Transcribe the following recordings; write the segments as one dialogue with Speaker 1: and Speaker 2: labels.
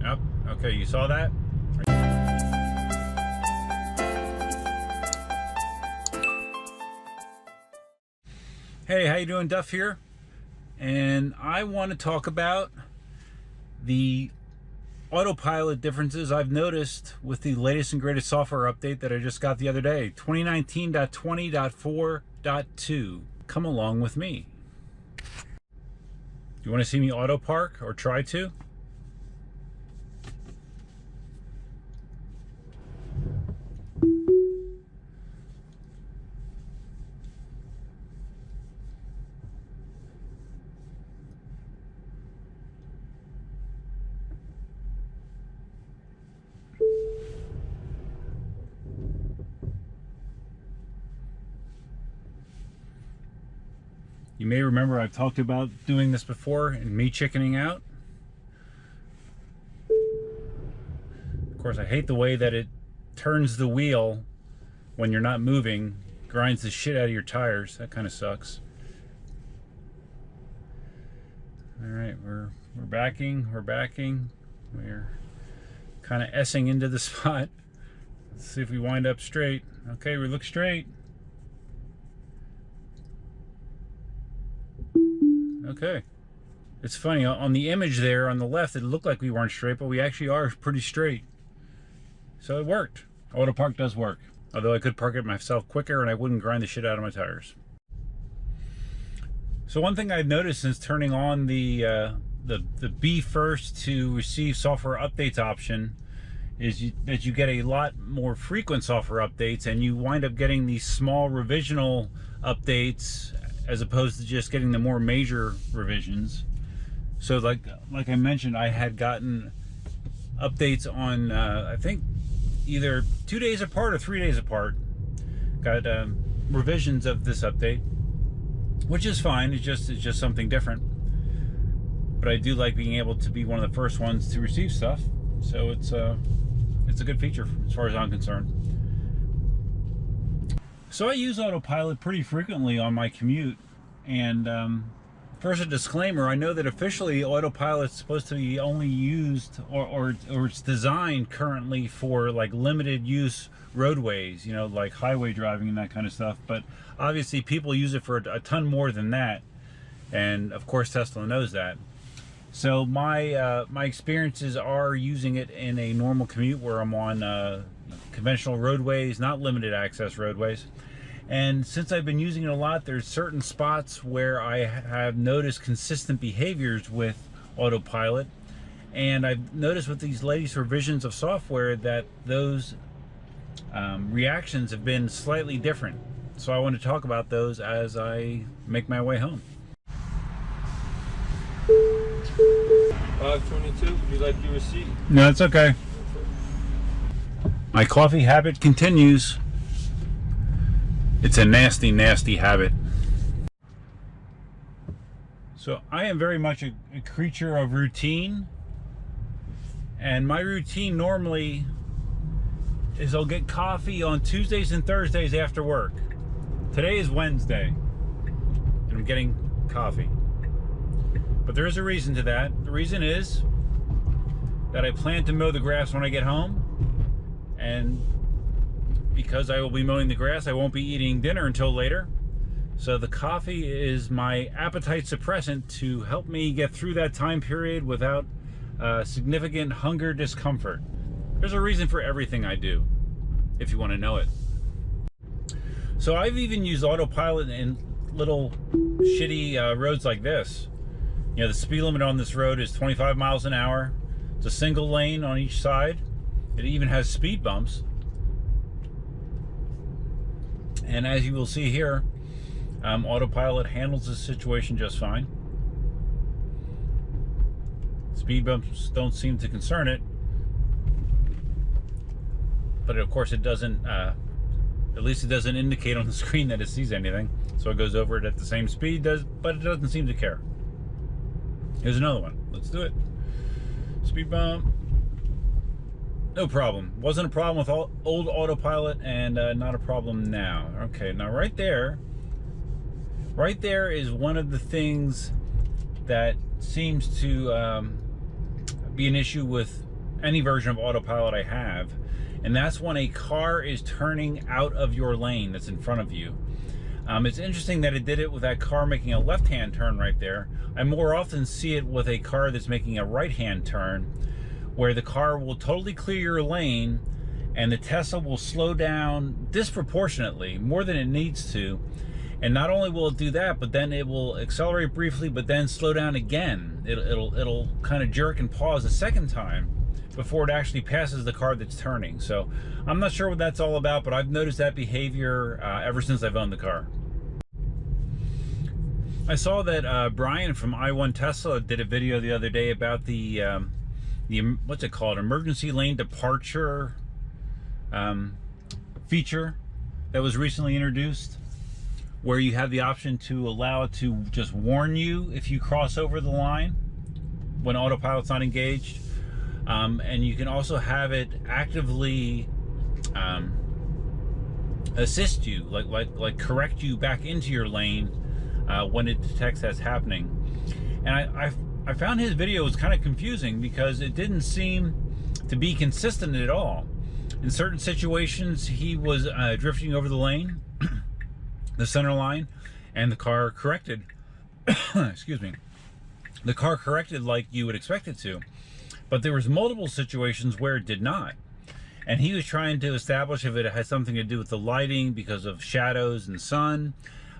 Speaker 1: Yep. Okay, you saw that? Hey, how you doing? Duff here. And I want to talk about the autopilot differences I've noticed with the latest and greatest software update that I just got the other day, 2019.20.4.2. Come along with me. You want to see me auto park or try to? You may remember I've talked about doing this before and me chickening out. Of course, I hate the way that it turns the wheel when you're not moving, grinds the shit out of your tires. That kind of sucks. All right, we're backing. We're kind of S-ing into the spot. Let's see if we wind up straight. Okay, we look straight. Okay. It's funny, on the image there on the left, it looked like we weren't straight, but we actually are pretty straight. So it worked. Auto park does work. Although I could park it myself quicker and I wouldn't grind the shit out of my tires. So one thing I've noticed since turning on the be first to receive software updates option is that you get a lot more frequent software updates, and you wind up getting these small revisional updates as opposed to just getting the more major revisions. So like I mentioned, I had gotten updates on I think either 2 days apart or 3 days apart. Got revisions of this update, which is fine. It's just something different. But I do like being able to be one of the first ones to receive stuff. So it's a good feature as far as I'm concerned. So I use autopilot pretty frequently on my commute, and first a disclaimer, I know that officially autopilot's supposed to be only used or it's designed currently for like limited use roadways, you know, like highway driving and that kind of stuff, but obviously people use it for a ton more than that, and of course Tesla knows that. So my experiences are using it in a normal commute where I'm on conventional roadways, not limited access roadways. And since I've been using it a lot, there's certain spots where I have noticed consistent behaviors with autopilot. And I've noticed with these latest revisions of software that those reactions have been slightly different. So I want to talk about those as I make my way home.
Speaker 2: 522, would you like your receipt?
Speaker 1: No, it's okay. My coffee habit continues. It's a nasty, nasty habit. So I am very much a creature of routine. And my routine normally is I'll get coffee on Tuesdays and Thursdays after work. Today is Wednesday, and I'm getting coffee. But there is a reason to that. The reason is that I plan to mow the grass when I get home, and because I will be mowing the grass, I won't be eating dinner until later. So the coffee is my appetite suppressant to help me get through that time period without significant hunger discomfort. There's a reason for everything I do, if you want to know it. So I've even used autopilot in little shitty roads like this. You know, the speed limit on this road is 25 miles an hour. It's a single lane on each side. It even has speed bumps. And as you will see here, autopilot handles this situation just fine. Speed bumps don't seem to concern it. But of course it doesn't, at least it doesn't indicate on the screen that it sees anything. So it goes over it at the same speed, but it doesn't seem to care. Here's another one. Let's do it. Speed bump. No problem. Wasn't a problem with old autopilot, and not a problem now. Okay, now right there is one of the things that seems to be an issue with any version of autopilot I have, and that's when a car is turning out of your lane that's in front of you. It's interesting that it did it with that car making a left-hand turn right there. I more often see it with a car that's making a right-hand turn, where the car will totally clear your lane and the Tesla will slow down disproportionately, more than it needs to. And not only will it do that, but then it will accelerate briefly, but then slow down again. It'll kind of jerk and pause a second time before it actually passes the car that's turning. So I'm not sure what that's all about, but I've noticed that behavior ever since I've owned the car. I saw that Brian from I1 Tesla did a video the other day about the what's it called, emergency lane departure feature that was recently introduced, where you have the option to allow it to just warn you if you cross over the line when autopilot's not engaged. And you can also have it actively assist you, like correct you back into your lane when it detects that's happening. And I found his video was kind of confusing because it didn't seem to be consistent at all. In certain situations, he was drifting over the lane, the center line, and the car corrected. Excuse me. The car corrected like you would expect it to. But there was multiple situations where it did not. And he was trying to establish if it had something to do with the lighting because of shadows and sun.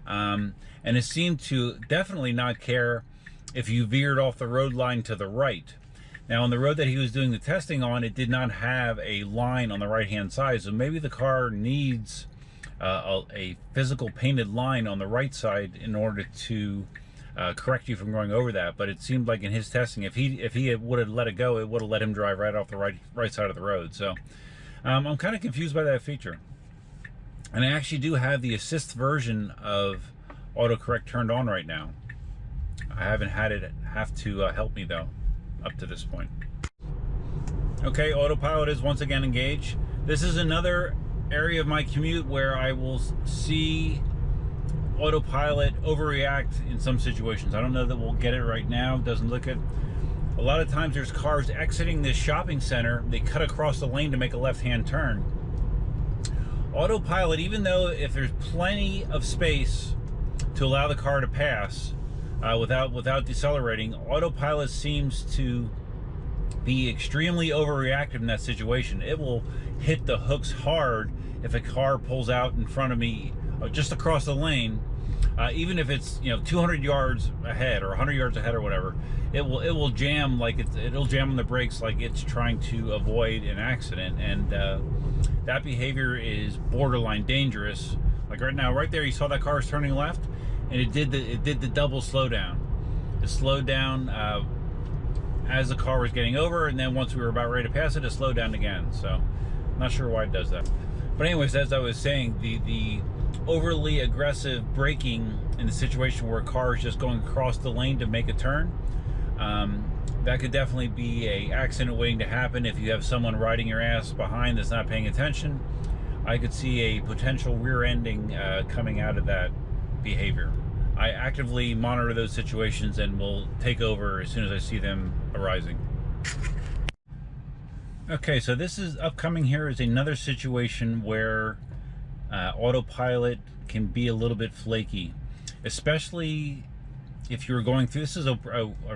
Speaker 1: And it seemed to definitely not care if you veered off the road line to the right. Now, on the road that he was doing the testing on, it did not have a line on the right-hand side. So maybe the car needs a physical painted line on the right side in order to correct you from going over that. But it seemed like in his testing, if he would have let it go, it would have let him drive right off the right side of the road. So I'm kind of confused by that feature. And I actually do have the assist version of autocorrect turned on right now. I haven't had it have to help me though up to this point. Okay, autopilot is once again engaged. This is another area of my commute where I will see autopilot overreact in some situations. I don't know that we'll get it right now. It doesn't look it. A lot of times there's cars exiting this shopping center. They cut across the lane to make a left-hand turn. Autopilot, even though if there's plenty of space to allow the car to pass without decelerating, autopilot seems to be extremely overreactive in that situation. It will hit the hooks hard if a car pulls out in front of me just across the lane, even if it's 200 yards ahead or 100 yards ahead or whatever. It will jam it'll jam on the brakes like it's trying to avoid an accident, and that behavior is borderline dangerous. Like right now, right there, you saw that car is turning left, and it did the double slowdown. It slowed down as the car was getting over, and then once we were about ready to pass it, it slowed down again. So I'm not sure why it does that. But anyways, as I was saying, the overly aggressive braking in the situation where a car is just going across the lane to make a turn, that could definitely be a accident waiting to happen. If you have someone riding your ass behind that's not paying attention, I could see a potential rear ending coming out of that behavior. I actively monitor those situations and will take over as soon as I see them arising. Okay, so this is upcoming here is another situation where autopilot can be a little bit flaky, especially if you're going through, this is a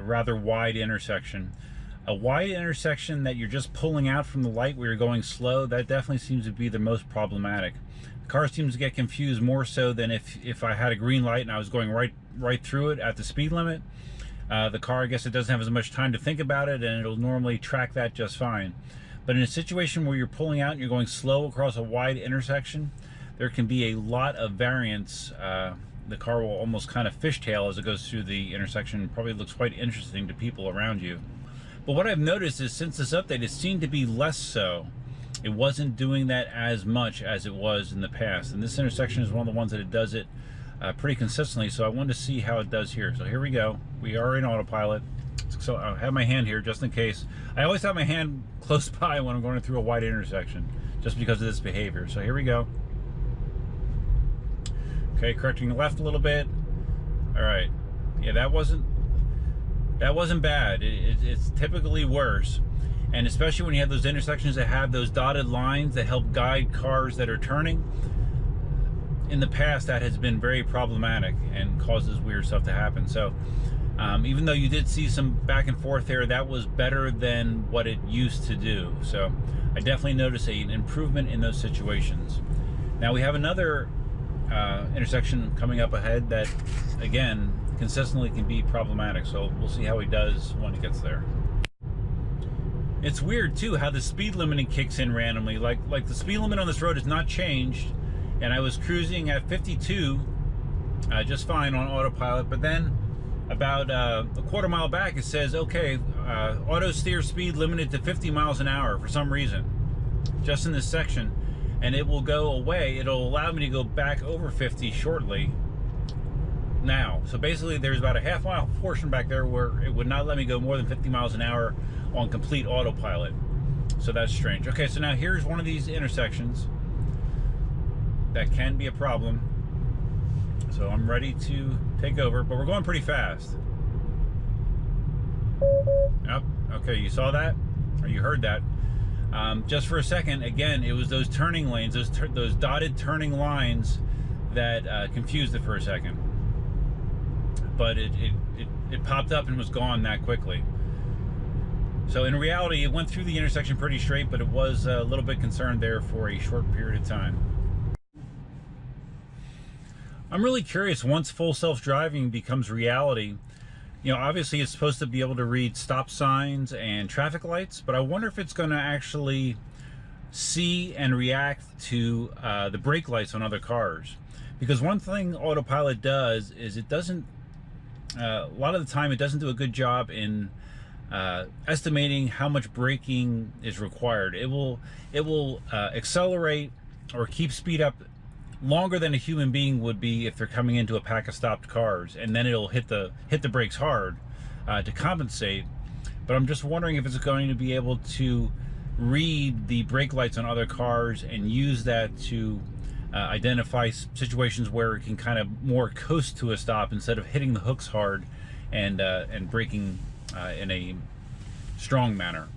Speaker 1: rather wide intersection. A wide intersection that you're just pulling out from the light where you're going slow, that definitely seems to be the most problematic. The car seems to get confused more so than if I had a green light and I was going right through it at the speed limit. The car, I guess it doesn't have as much time to think about it, and it'll normally track that just fine. But in a situation where you're pulling out and you're going slow across a wide intersection, there can be a lot of variance. The car will almost kind of fishtail as it goes through the intersection. It probably looks quite interesting to people around you. But what I've noticed is since this update, it seemed to be less so. It wasn't doing that as much as it was in the past. And this intersection is one of the ones that it does it pretty consistently. So I wanted to see how it does here. So here we go. We are in autopilot. So I have my hand here just in case. I always have my hand close by when I'm going through a wide intersection just because of this behavior. So here we go. Okay, correcting the left a little bit. All right. Yeah, that wasn't That wasn't bad. It's typically worse. And especially when you have those intersections that have those dotted lines that help guide cars that are turning. In the past, that has been very problematic and causes weird stuff to happen. So even though you did see some back and forth there, that was better than what it used to do. So I definitely noticed an improvement in those situations. Now we have another intersection coming up ahead that, again, consistently can be problematic. So we'll see how he does when he gets there. It's weird too how the speed limiting kicks in randomly. Like the speed limit on this road has not changed, and I was cruising at 52 just fine on autopilot, but then about a quarter mile back it says, okay, auto steer speed limited to 50 miles an hour for some reason, just in this section, and it will go away. It'll allow me to go back over 50 shortly now. So basically there's about a half-mile portion back there where it would not let me go more than 50 miles an hour on complete autopilot. So that's strange. Okay, so now here's one of these intersections that can be a problem. So I'm ready to take over, but we're going pretty fast. Yep. Okay, you saw that? Or you heard that? Just for a second, again, it was those turning lanes, those dotted turning lines that confused it for a second. But it popped up and was gone that quickly. So in reality, it went through the intersection pretty straight, but it was a little bit concerned there for a short period of time. I'm really curious, once full self-driving becomes reality, you know, obviously it's supposed to be able to read stop signs and traffic lights, but I wonder if it's going to actually see and react to the brake lights on other cars. Because one thing autopilot does is it doesn't, a lot of the time it doesn't do a good job in estimating how much braking is required. It will accelerate or keep speed up longer than a human being would be if they're coming into a pack of stopped cars, and then it'll hit the brakes hard to compensate. But I'm just wondering if it's going to be able to read the brake lights on other cars and use that to identify situations where it can kind of more coast to a stop instead of hitting the hooks hard and braking in a strong manner.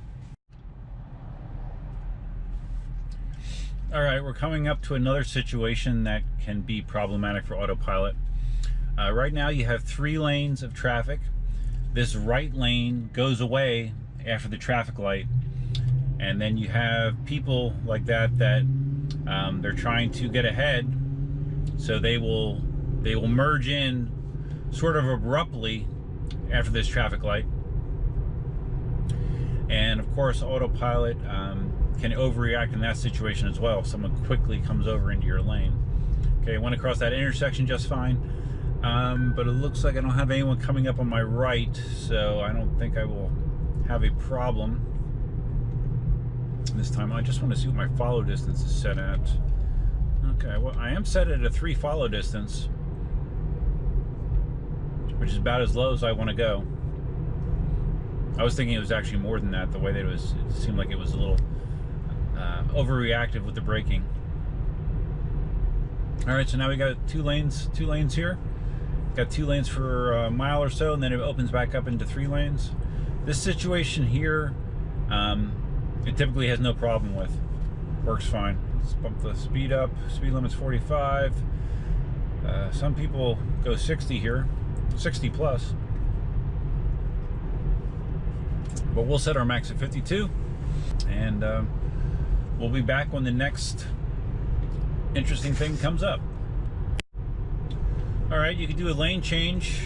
Speaker 1: All right, we're coming up to another situation that can be problematic for autopilot. Right now you have 3 lanes of traffic. This right lane goes away after the traffic light, and then you have people like that they're trying to get ahead, so they will merge in sort of abruptly after this traffic light. And of course autopilot can overreact in that situation as well if someone quickly comes over into your lane. Okay, I went across that intersection just fine, but it looks like I don't have anyone coming up on my right, so I don't think I will have a problem this time. I just want to see what my follow distance is set at. Okay, well, I am set at a 3 follow distance, which is about as low as I want to go. I was thinking it was actually more than that, the way that it seemed like it was a little overreactive with the braking. All right, so now we got two lanes here. Got 2 lanes for a mile or so, and then it opens back up into 3 lanes. This situation here, it typically has no problem with. Works fine. Let's bump the speed up. Speed limit's 45. Some people go 60 here, 60 plus. But we'll set our max at 52, and we'll be back when the next interesting thing comes up. All right, you can do a lane change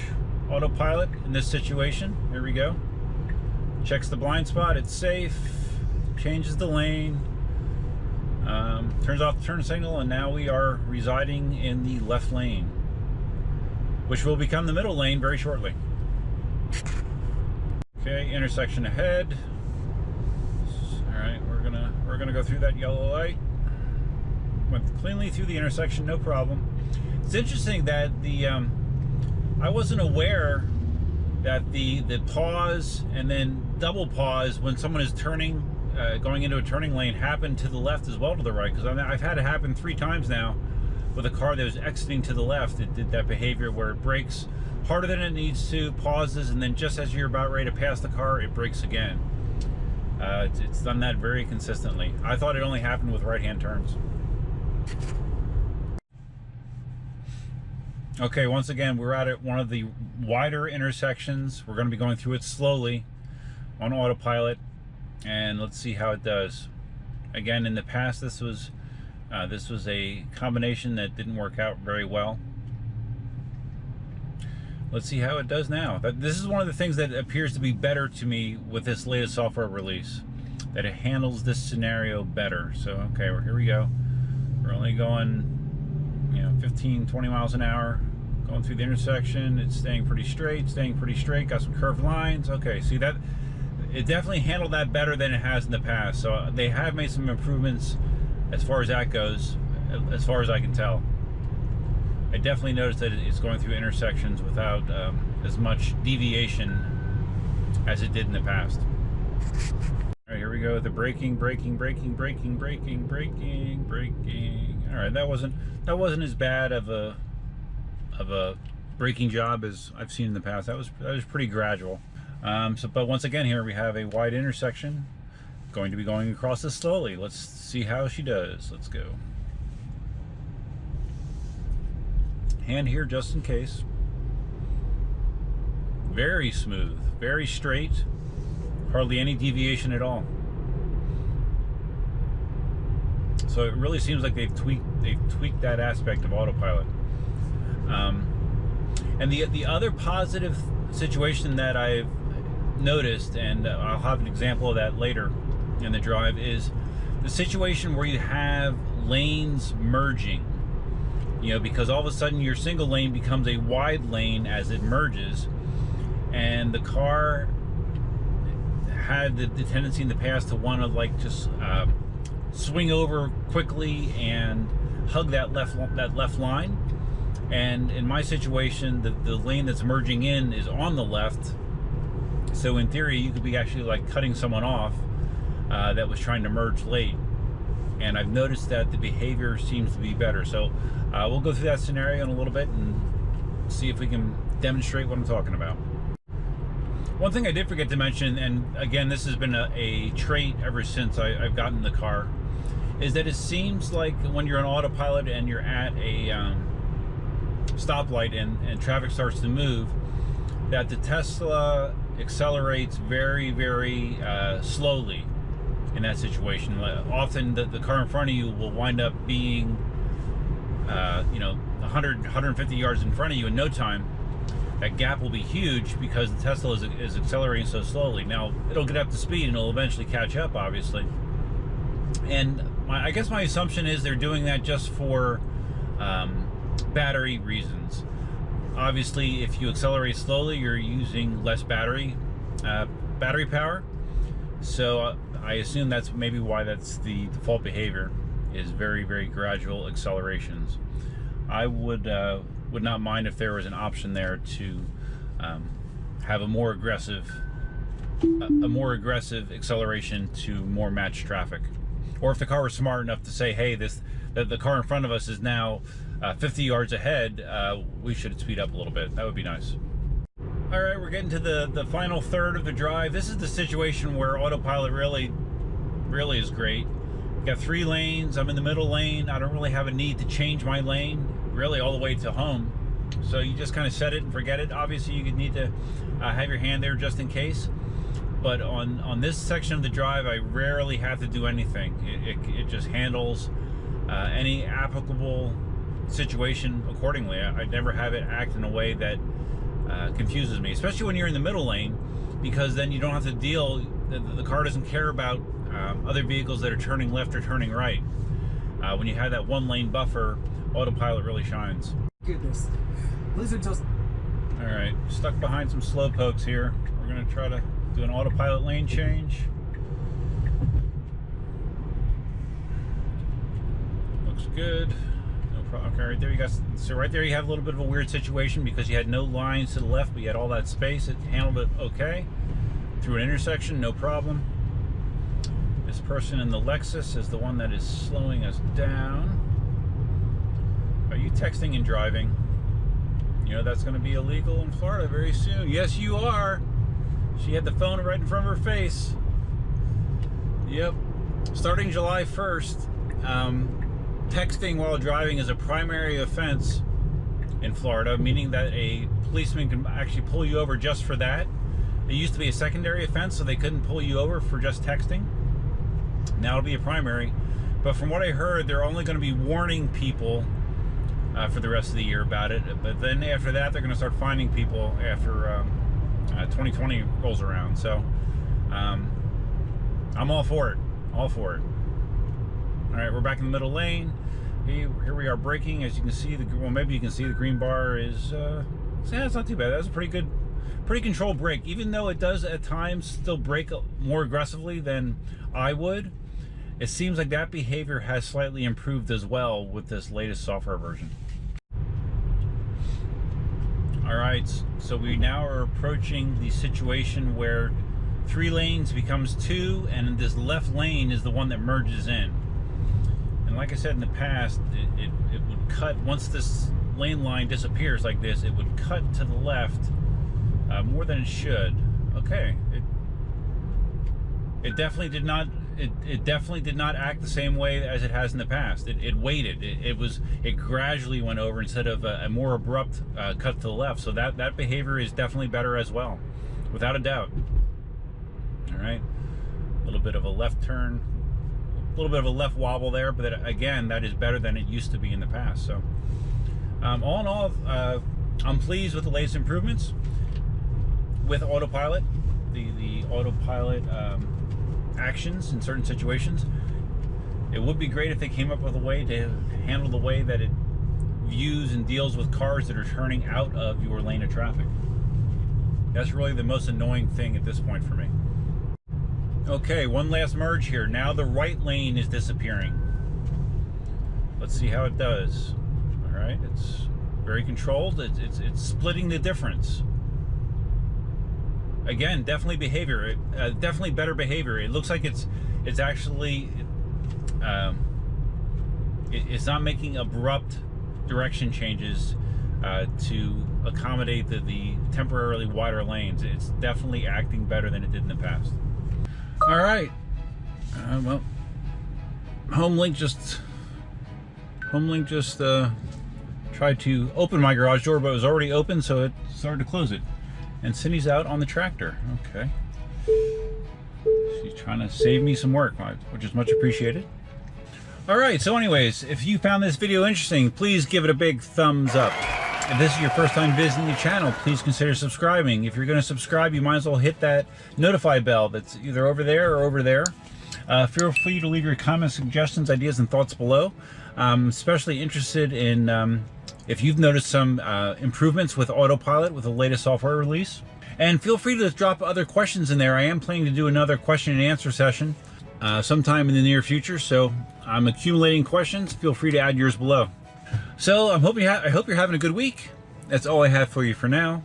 Speaker 1: autopilot in this situation. Here we go. Checks the blind spot, it's safe, changes the lane, turns off the turn signal, and now we are residing in the left lane, which will become the middle lane very shortly. Okay, intersection ahead. All right, we're gonna go through that yellow light. Went cleanly through the intersection, no problem. It's interesting that I wasn't aware that the pause and then double pause when someone is turning, going into a turning lane, happened to the left as well to the right. Because I've had it happen 3 times now with a car that was exiting to the left. It did that behavior where it brakes harder than it needs to, pauses, and then just as you're about ready to pass the car, it brakes again. It's done that very consistently. I thought it only happened with right-hand turns. Okay, once again, we're at one of the wider intersections. We're going to be going through it slowly on autopilot, and let's see how it does. Again, in the past, this was a combination that didn't work out very well. Let's see how it does now. This is one of the things that appears to be better to me with this latest software release, that it handles this scenario better. So, okay, well, here we go. We're only going, 15, 20 miles an hour, going through the intersection. It's staying pretty straight, got some curved lines. Okay, see that? It definitely handled that better than it has in the past. So they have made some improvements as far as that goes, as far as I can tell. I definitely noticed that it's going through intersections without as much deviation as it did in the past. All right, here we go. The braking. All right, that wasn't as bad of a braking job as I've seen in the past. That was pretty gradual. But once again, here we have a wide intersection. Going to be going across this slowly. Let's see how she does. Let's go. Hand here just in case. Very smooth, very straight, hardly any deviation at all. So it really seems like they've tweaked that aspect of autopilot. And the other positive situation that I've noticed, and I'll have an example of that later in the drive, is the situation where you have lanes merging. Because all of a sudden your single lane becomes a wide lane as it merges, and the car had the tendency in the past to want to just swing over quickly and hug that left line. And in my situation, the lane that's merging in is on the left, so in theory you could be actually cutting someone off that was trying to merge late. And I've noticed that the behavior seems to be better. So we'll go through that scenario in a little bit and see if we can demonstrate what I'm talking about. One thing I did forget to mention, and again, this has been a trait ever since I've gotten the car, is that it seems like when you're on autopilot and you're at a stoplight and traffic starts to move, that the Tesla accelerates very, very slowly in that situation. Often the car in front of you will wind up being 100, 150 yards in front of you in no time. That gap will be huge because the Tesla is accelerating so slowly. Now, it'll get up to speed and it'll eventually catch up, obviously. And I guess my assumption is they're doing that just for battery reasons. Obviously, if you accelerate slowly, you're using less battery power. So I assume that's maybe why that's the default behavior, is very, very gradual accelerations. I would not mind if there was an option there to have a more aggressive acceleration to more match traffic, or if the car was smart enough to say, hey, the car in front of us is now 50 yards ahead, we should speed up a little bit. That would be nice. All right, we're getting to the final third of the drive. This is the situation where autopilot really is great. We've got 3 lanes. I'm in the middle lane. I don't really have a need to change my lane really all the way to home. So you just kind of set it and forget it. Obviously, you could need to have your hand there just in case. But on this section of the drive, I rarely have to do anything. It just handles any applicable situation accordingly. I never have it act in a way that confuses me, especially when you're in the middle lane, because then you don't have to deal, the car doesn't care about other vehicles that are turning left or turning right. When you have that 1 lane buffer, autopilot really shines.
Speaker 2: Goodness. Listen to us.
Speaker 1: All right, stuck behind some slow pokes here. We're gonna try to do an autopilot lane change. Looks good. Okay, right there you got, so right there you have a little bit of a weird situation because you had no lines to the left, but you had all that space. It handled it okay. Through an intersection, no problem. This person in the Lexus is the one that is slowing us down. Are you texting and driving? You know that's going to be illegal in Florida very soon. Yes, you are. She had the phone right in front of her face. Yep. Starting July 1st, texting while driving is a primary offense in Florida, meaning that a policeman can actually pull you over just for that. It used to be a secondary offense, so they couldn't pull you over for just texting. Now it'll be a primary. But from what I heard, they're only going to be warning people for the rest of the year about it. But then after that, they're going to start finding people after 2020 rolls around. So I'm all for it. All for it. All right, we're back in the middle lane. Here we are braking. As you can see, well, maybe you can see the green bar is, it's not too bad. That's a pretty controlled brake. Even though it does at times still brake more aggressively than I would, it seems like that behavior has slightly improved as well with this latest software version. All right, so we now are approaching the situation where 3 lanes becomes 2, and this left lane is the one that merges in. And like I said in the past, it would cut, once this lane line disappears like this, it would cut to the left more than it should. Okay, it definitely did not. It definitely did not act the same way as it has in the past. It waited. It gradually went over instead of a more abrupt cut to the left. So that behavior is definitely better as well, without a doubt. All right, a little bit of a left turn, a little bit of a left wobble there, but again, that is better than it used to be in the past. So all in all, I'm pleased with the latest improvements with autopilot. The autopilot actions in certain situations. It would be great if they came up with a way to handle the way that it views and deals with cars that are turning out of your lane of traffic. That's really the most annoying thing at this point for me. Okay, one last merge here. Now the right lane is disappearing. Let's see how it does. All right, it's very controlled. It's splitting the difference. Again, definitely behavior. Definitely better behavior. It looks like it's actually it's not making abrupt direction changes to accommodate the temporarily wider lanes. It's definitely acting better than it did in the past. All right. Well, HomeLink just tried to open my garage door, but it was already open, so it started to close it. And Cindy's out on the tractor. Okay. She's trying to save me some work, which is much appreciated. All right, so anyways, if you found this video interesting, please give it a big thumbs up. If this is your first time visiting the channel, please consider subscribing. If you're going to subscribe, you might as well hit that notify bell that's either over there or over there. Feel free to leave your comments, suggestions, ideas, and thoughts below. I'm especially interested in if you've noticed some improvements with autopilot with the latest software release. And feel free to drop other questions in there. I am planning to do another question and answer session sometime in the near future, so I'm accumulating questions. Feel free to add yours below. So I hope you're having a good week. That's all I have for you for now.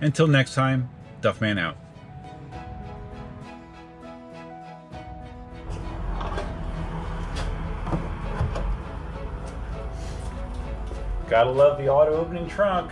Speaker 1: Until next time, Duffman out. Gotta love the auto opening trunk.